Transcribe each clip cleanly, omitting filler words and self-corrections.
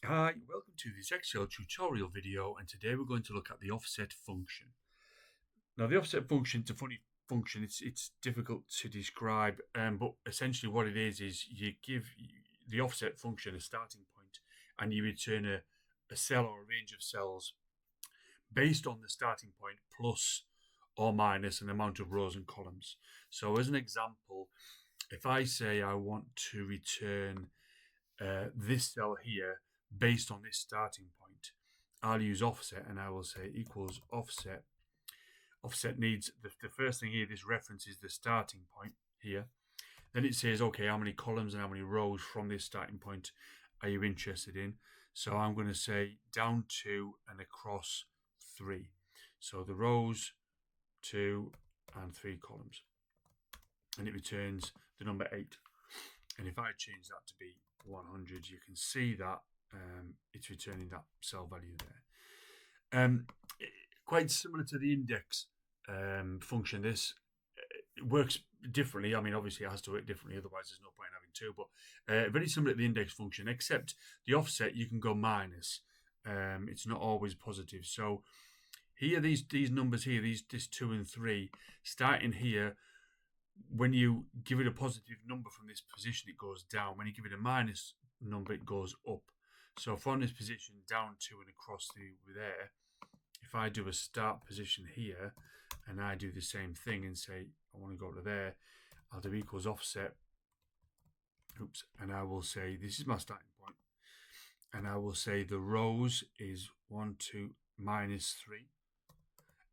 Hi, welcome to this Excel tutorial video, and today we're going to look at the offset function. Now, the offset function, it's a funny function. It's difficult to describe, but essentially what it is you give the offset function a starting point, and you return a cell or a range of cells based on the starting point plus or minus an amount of rows and columns. So, as an example, if I say I want to return this cell here based on this starting point, I'll use offset and I will say equals offset. Offset needs the first thing here, this reference is the starting point here. Then it says, okay, how many columns and how many rows from this starting point are you interested in? So I'm going to say down 2 and across 3. So the rows, 2 and 3 columns. And it returns the number 8. And if I change that to be 100, you can see that it's returning that cell value there. Quite similar to the index function, this it works differently. I mean, obviously it has to work differently, otherwise there's no point in having two, but very similar to the index function, except the offset, you can go minus. It's not always positive. So here, these numbers here, this 2 and 3, starting here, when you give it a positive number from this position, it goes down. When you give it a minus number, it goes up. So from this position down 2 and across there, if I do a start position here and I do the same thing and say I want to go to there, I'll do equals offset. Oops, and I will say this is my starting point, and I will say the rows is 1, 2, minus 3,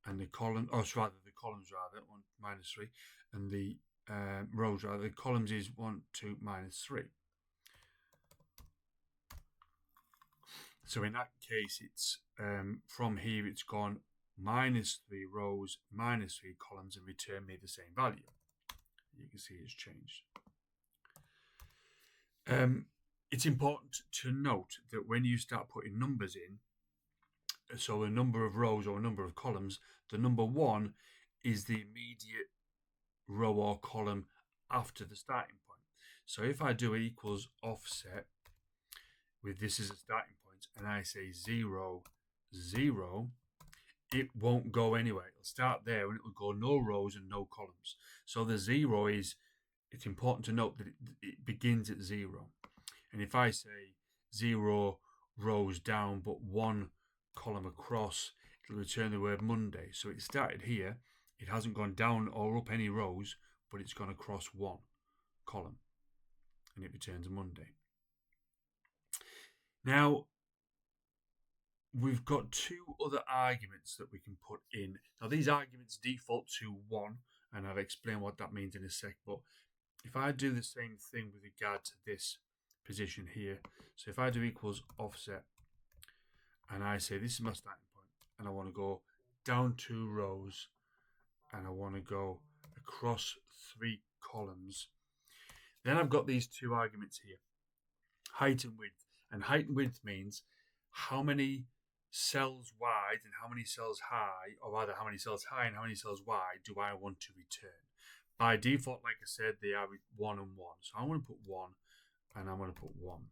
and the column, the columns 1 minus 3, and the rows the columns is 1, 2, minus 3. So in that case, it's from here it's gone minus 3 rows, minus 3 columns, and return me the same value. You can see it's changed. It's important to note that when you start putting numbers in, so a number of rows or a number of columns, the number 1 is the immediate row or column after the starting point. So if I do equals offset with this as a starting point and I say 0, 0, it won't go anywhere. It'll start there and it will go no rows and no columns. So the 0 is, it's important to note that it begins at 0. And if I say 0 rows down but 1 column across, it'll return the word Monday. So it started here, it hasn't gone down or up any rows, but it's gone across 1 column, and it returns Monday. Now, we've got 2 other arguments that we can put in. Now, these arguments default to 1, and I'll explain what that means in a sec, but if I do the same thing with regard to this position here, so if I do equals offset, and I say this is my starting point, and I want to go down 2 rows, and I want to go across 3 columns, then I've got these 2 arguments here, height and width. And height and width means how many cells wide and how many cells high, or rather how many cells high and how many cells wide do I want to return. By default, like I said, they are 1 and 1. So I'm going to put 1 and I'm going to put 1.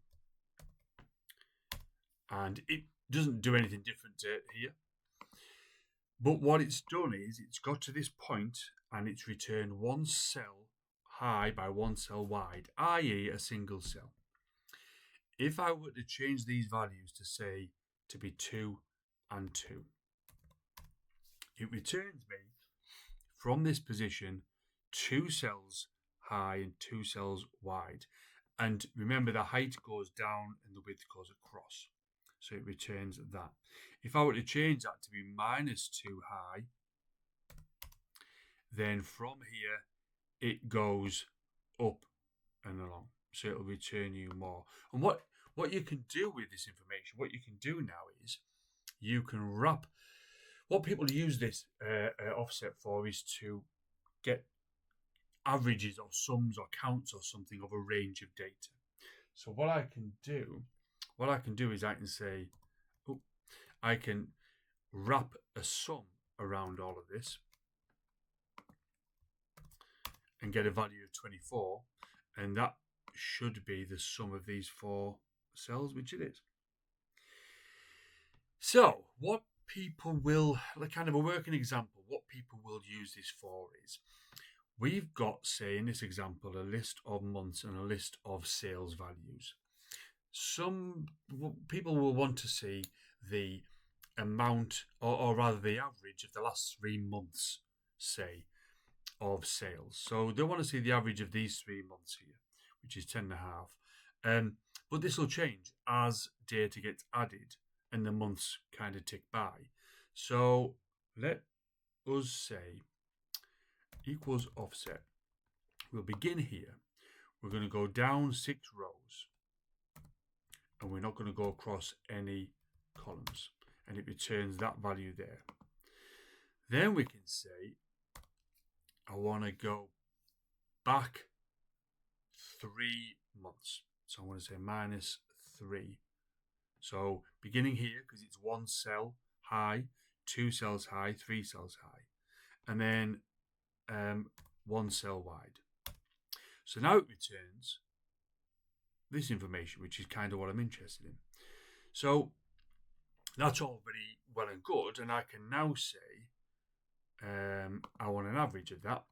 And it doesn't do anything different here. But what it's done is it's got to this point and it's returned 1 cell high by 1 cell wide, i.e. a single cell. If I were to change these values to say to be 2 and 2, it returns me from this position 2 cells high and 2 cells wide. And remember, the height goes down and the width goes across. So it returns that. If I were to change that to be minus 2 high, then from here it goes up and along. So it'll return you more. And what you can do with this information, what you can do now is you can wrap. What people use this offset for is to get averages or sums or counts or something of a range of data. So what I can do is I can say, I can wrap a sum around all of this and get a value of 24, and that should be the sum of these 4 cells, which it is. So, what people will, like kind of a working example, what people will use this for is we've got, say, in this example, a list of months and a list of sales values. Some people will want to see the amount, or rather the average of the last 3 months, say, of sales. So they want to see the average of these 3 months here, which is 10 and a half. But this will change as data gets added and the months kind of tick by. So let us say equals offset. We'll begin here. We're going to go down 6 rows and we're not going to go across any columns, and it returns that value there. Then we can say I want to go back 3 months. So I want to say -3. So beginning here, because it's 1 cell high, 2 cells high, 3 cells high, and then 1 cell wide. So now it returns this information, which is kind of what I'm interested in. So that's all very well and good, and I can now say I want an average of that,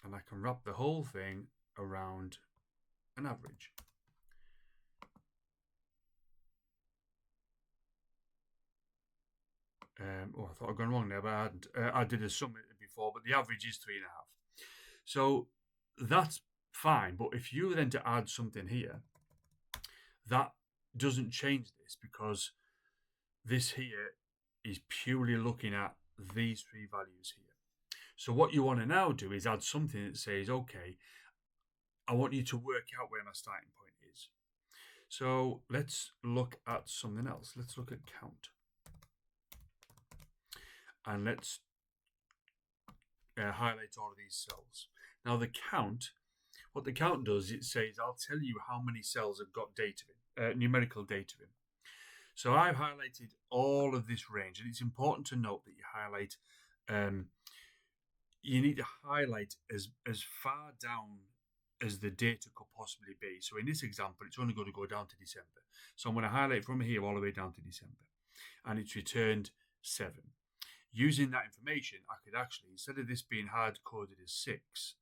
and I can wrap the whole thing around an average. I thought I'd gone wrong there, but I hadn't. I did a sum before, but the average is 3.5. So that's fine. But if you were then to add something here, that doesn't change this, because this here is purely looking at these 3 values here. So what you want to now do is add something that says, okay, I want you to work out where my starting point is. So let's look at something else. Let's look at count. And let's highlight all of these cells. Now the count, what the count does, it says, I'll tell you how many cells have got data in, numerical data in. So I've highlighted all of this range, and it's important to note that you highlight, you need to highlight as far down as the data could possibly be. So in this example, it's only going to go down to December. So I'm going to highlight from here all the way down to December, and it's returned 7. Using that information, I could actually, instead of this being hard coded as 6,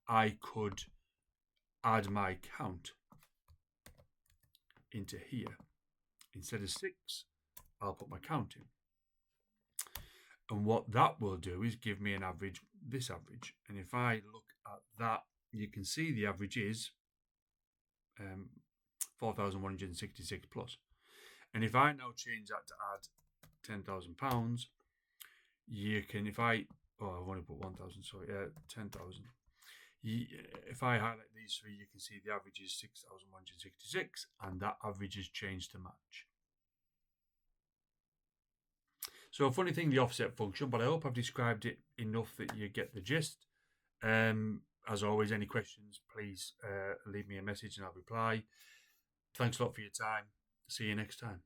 I could add my count into here. Instead of 6, I'll put my count in. And what that will do is give me an average, this average. And if I look at that, you can see the average is 4,166 plus. And if I now change that to add £10,000, you can, if I, I've only put 1,000, sorry, 10,000. If I highlight these 3, you can see the average is 6,166, and that average has changed to match. So a funny thing, the offset function, but I hope I've described it enough that you get the gist. As always, any questions, please leave me a message and I'll reply. Thanks a lot for your time. See you next time.